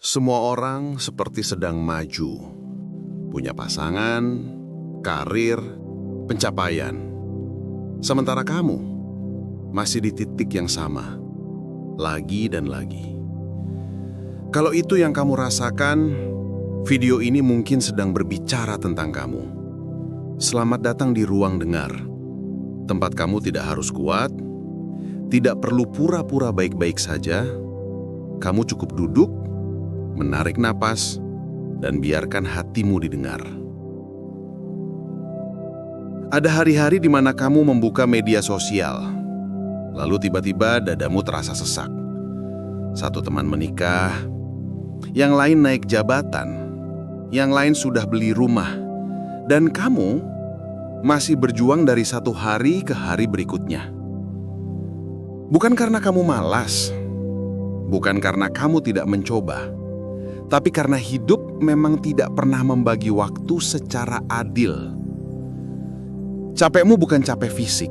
Semua orang seperti sedang maju, punya pasangan, karir, pencapaian. Sementara kamu masih di titik yang sama, lagi dan lagi. Kalau itu yang kamu rasakan, video ini mungkin sedang berbicara tentang kamu. Selamat datang di Ruang Dengar. Tempat kamu tidak harus kuat, tidak perlu pura-pura baik-baik saja. Kamu cukup duduk, menarik napas, dan biarkan hatimu didengar. Ada hari-hari di mana kamu membuka media sosial, lalu tiba-tiba dadamu terasa sesak. Satu teman menikah, yang lain naik jabatan, yang lain sudah beli rumah, dan kamu masih berjuang dari satu hari ke hari berikutnya. Bukan karena kamu malas, bukan karena kamu tidak mencoba, tapi karena hidup memang tidak pernah membagi waktu secara adil. Capekmu bukan capek fisik,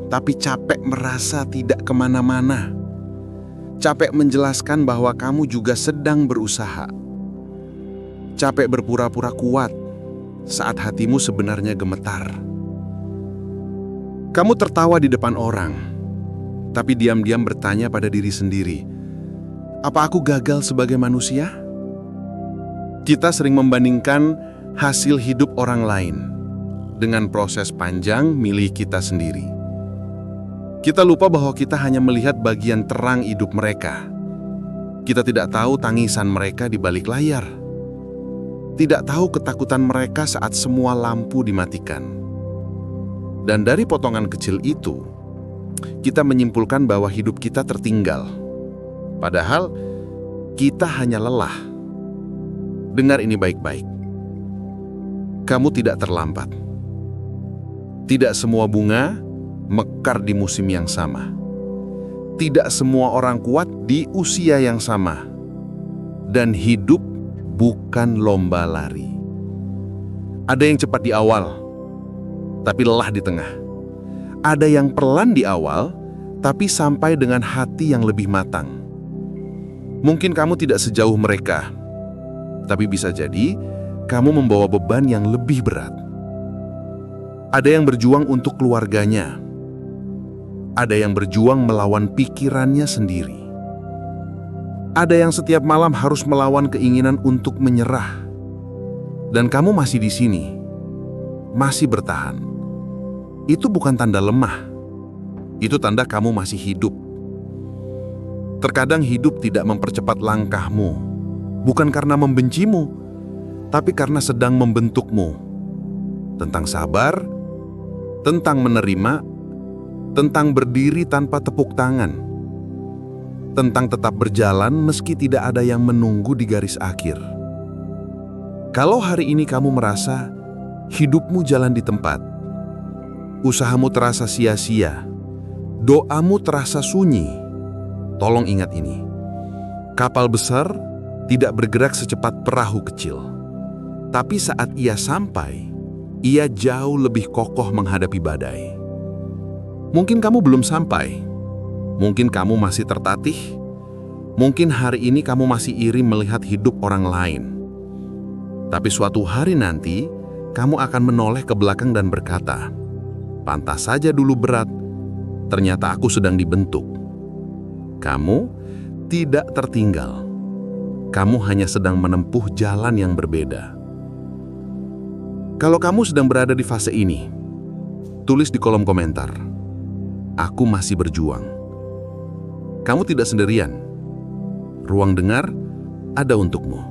tapi capek merasa tidak kemana-mana. Capek menjelaskan bahwa kamu juga sedang berusaha. Capek berpura-pura kuat saat hatimu sebenarnya gemetar. Kamu tertawa di depan orang, tapi diam-diam bertanya pada diri sendiri, apa aku gagal sebagai manusia? Kita sering membandingkan hasil hidup orang lain dengan proses panjang milik kita sendiri. Kita lupa bahwa kita hanya melihat bagian terang hidup mereka. Kita tidak tahu tangisan mereka di balik layar. Tidak tahu ketakutan mereka saat semua lampu dimatikan. Dan dari potongan kecil itu, kita menyimpulkan bahwa hidup kita tertinggal. Padahal, kita hanya lelah. Dengar ini baik-baik. Kamu tidak terlambat. Tidak semua bunga mekar di musim yang sama. Tidak semua orang kuat di usia yang sama. Dan hidup bukan lomba lari. Ada yang cepat di awal, tapi lelah di tengah. Ada yang pelan di awal, tapi sampai dengan hati yang lebih matang. Mungkin kamu tidak sejauh mereka, tapi bisa jadi kamu membawa beban yang lebih berat. Ada yang berjuang untuk keluarganya. Ada yang berjuang melawan pikirannya sendiri. Ada yang setiap malam harus melawan keinginan untuk menyerah. Dan kamu masih di sini, masih bertahan. Itu bukan tanda lemah. Itu tanda kamu masih hidup. Terkadang hidup tidak mempercepat langkahmu, bukan karena membencimu, tapi karena sedang membentukmu. Tentang sabar, tentang menerima, tentang berdiri tanpa tepuk tangan, tentang tetap berjalan meski tidak ada yang menunggu di garis akhir. Kalau hari ini kamu merasa hidupmu jalan di tempat, usahamu terasa sia-sia, doamu terasa sunyi, tolong ingat ini, kapal besar tidak bergerak secepat perahu kecil. Tapi saat ia sampai, ia jauh lebih kokoh menghadapi badai. Mungkin kamu belum sampai, mungkin kamu masih tertatih, mungkin hari ini kamu masih iri melihat hidup orang lain. Tapi suatu hari nanti, kamu akan menoleh ke belakang dan berkata, pantas saja dulu berat, ternyata aku sedang dibentuk. Kamu tidak tertinggal. Kamu hanya sedang menempuh jalan yang berbeda. Kalau kamu sedang berada di fase ini, tulis di kolom komentar, aku masih berjuang. Kamu tidak sendirian. Ruang Dengar ada untukmu.